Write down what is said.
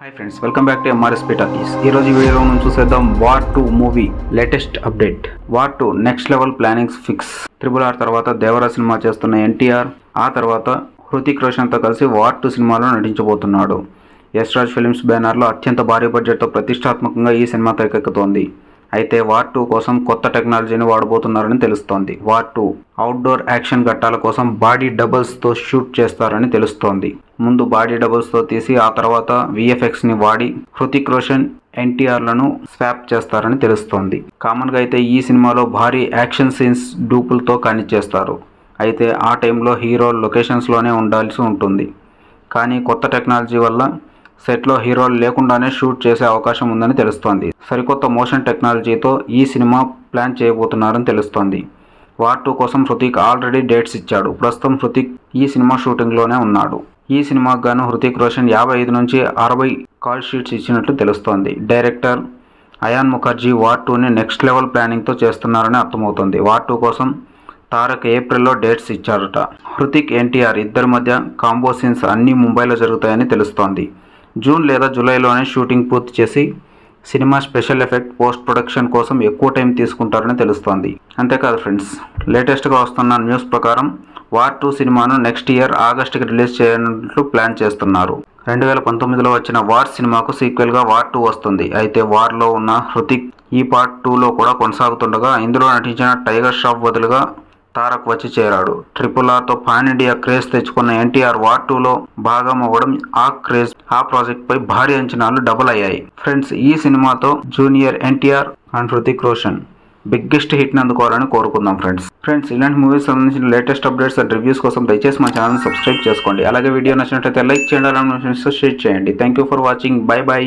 Hi friends, welcome back to MRSP talkies. ఈరోజు వీడియోలో మనం చూసేద్దాం War 2 movie latest update. War 2 next level plannings fix. RRR తర్వాత Devara cinema చేస్తున్న ఎన్టీఆర్ ఆ తర్వాత హృతిక్ రోషన్తో కలిసి వార్ 2 సినిమాలో నటించబోతున్నాడు. యష్ రాజ్ ఫిల్మ్స్ బ్యానర్లో అత్యంత భారీ బడ్జెట్తో ప్రతిష్టాత్మకంగా ఈ సినిమా తెరకెక్కుతోంది. అయితే వార్ 2 కోసం కొత్త టెక్నాలజీని వాడబోతున్నారని తెలుస్తోంది. వార్ 2 అవుట్డోర్ యాక్షన్ ఘట్టాల కోసం బాడీ డబుల్స్తో షూట్ చేస్తారని తెలుస్తోంది. ముందు బాడీ డబుల్స్తో తీసి ఆ తర్వాత VFXని వాడి హృతిక్ రోషన్ ఎన్టీఆర్లను స్వాప్ చేస్తారని తెలుస్తోంది. కామన్గా అయితే ఈ సినిమాలో భారీ యాక్షన్ సీన్స్ డూపులతో కానిచ్చేస్తారు. అయితే ఆ టైంలో హీరో లొకేషన్స్లోనే ఉండాల్సి ఉంటుంది. కానీ కొత్త టెక్నాలజీ వల్ల సెట్లో హీరోలు లేకుండానే షూట్ చేసే అవకాశం ఉందని తెలుస్తోంది. సరికొత్త మోషన్ టెక్నాలజీతో ఈ సినిమా ప్లాన్ చేయబోతున్నారని తెలుస్తోంది. వార్ 2 కోసం హృతిక్ ఆల్రెడీ డేట్స్ ఇచ్చాడు. ప్రస్తుతం హృతిక్ ఈ సినిమా షూటింగ్లోనే ఉన్నాడు. ఈ సినిమాకు గాను హృతిక్ రోషన్ 55 నుంచి 60 కాల్ షీట్స్ ఇచ్చినట్లు తెలుస్తోంది. డైరెక్టర్ అయాన్ ముఖర్జీ వార్ 2ని నెక్స్ట్ లెవెల్ ప్లానింగ్తో చేస్తున్నారని అర్థమవుతుంది. వార్ 2 కోసం తారక్ ఏప్రిల్లో డేట్స్ ఇచ్చారట. హృతిక్ ఎన్టీఆర్ ఇద్దరి మధ్య కాంబో సీన్స్ అన్నీ ముంబైలో జరుగుతాయని తెలుస్తోంది. జూన్ లేదా జూలైలోనే షూటింగ్ పూర్తి చేసి cinema special effect post production కోసం ఎక్కువ టైం తీసుకుంటారని తెలుస్తోంది. అంతేకాదు ఫ్రెండ్స్, లేటెస్ట్గా వస్తున్న న్యూస్ ప్రకారం వార్ 2 సినిమాను నెక్స్ట్ ఇయర్ ఆగస్టుకి రిలీజ్ చేయనున్నట్లు ప్లాన్ చేస్తున్నారు. 2019లో వచ్చిన వార్ సినిమాకు సీక్వెల్గా వార్ 2 వస్తుంది. అయితే వార్లో ఉన్న హృతిక్ ఈ పార్ట్ 2లో కూడా కొనసాగుతుండగా ఇందులో నటించిన టైగర్ ష్రాఫ్ బదులుగా తారక్ వచ్చి చేరాడు. RRRతో పాన్ ఇండియా క్రేజ్ తెచ్చుకున్న ఎన్టీఆర్ వార్ 2లో భాగం అవ్వడం ఆ ప్రాజెక్ట్ పై భారీ అంచనాలు డబుల్ అయ్యాయి. ఫ్రెండ్స్, ఈ సినిమాతో junior NTR and Hrithik Roshan biggest హిట్ని అందుకోవాలని కోరుకుందాం. ఫ్రెండ్స్ ఇలాంటి మూవీస్ సంబంధించిన లేటెస్ట్ అప్డేట్స్ అండ్ రివ్యూస్ కోసం దయచేసి మా ఛానల్ని సబ్స్క్రైబ్ చేసుకోండి. అలాగే వీడియో నచ్చినట్లయితే లైక్ చేయండి, అలాగే షేర్ చేయండి. Thank you for watching. By by.